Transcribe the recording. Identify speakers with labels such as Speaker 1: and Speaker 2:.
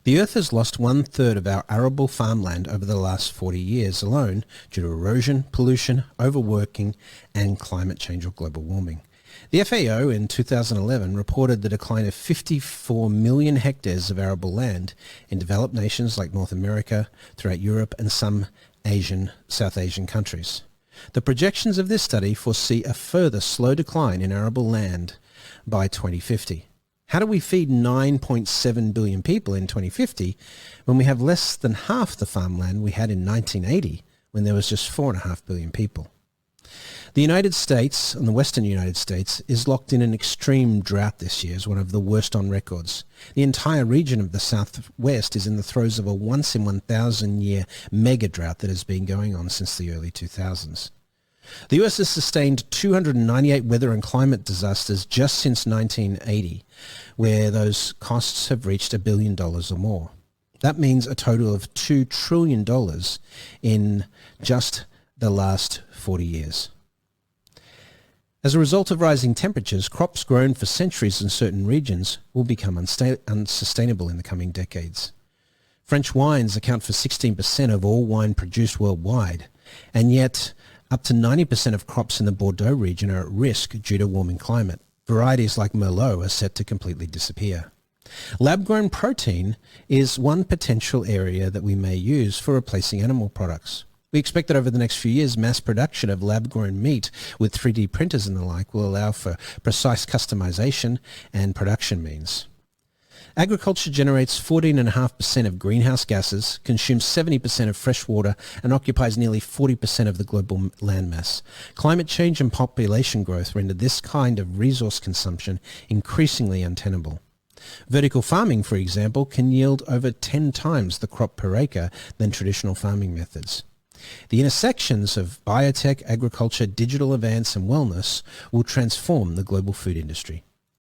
Speaker 1: The Earth has lost 1/3 of our arable farmland over the last 40 years alone due to erosion, pollution, overworking, and climate change or global warming. The FAO in 2011 reported the decline of 54 million hectares of arable land in developed nations like North America, throughout Europe, and some South Asian countries. The projections of this study foresee a further slow decline in arable land by 2050. How do we feed 9.7 billion people in 2050 when we have less than half the farmland we had in 1980 when there was just 4.5 billion people? The United States, and the Western United States, is locked in an extreme drought this year, as one of the worst on records. The entire region of the Southwest is in the throes of a once-in-1,000-year mega drought that has been going on since the early 2000s. The US has sustained 298 weather and climate disasters just since 1980, where those costs have reached $1 billion or more. That means a total of $2 trillion in just the last 40 years. As a result of rising temperatures, crops grown for centuries in certain regions will become unsustainable in the coming decades. French wines account for 16% of all wine produced worldwide, and yet up to 90% of crops in the Bordeaux region are at risk due to warming climate. Varieties like Merlot are set to completely disappear. Lab-grown protein is one potential area that we may use for replacing animal products. We expect that over the next few years, mass production of lab-grown meat with 3D printers and the like will allow for precise customization and production means. Agriculture generates 14.5% of greenhouse gases, consumes 70% of fresh water, and occupies nearly 40% of the global landmass. Climate change and population growth render this kind of resource consumption increasingly untenable. Vertical farming, for example, can yield over 10 times the crop per acre than traditional farming methods. The intersections of biotech, agriculture, digital advance, and wellness will transform the global food industry.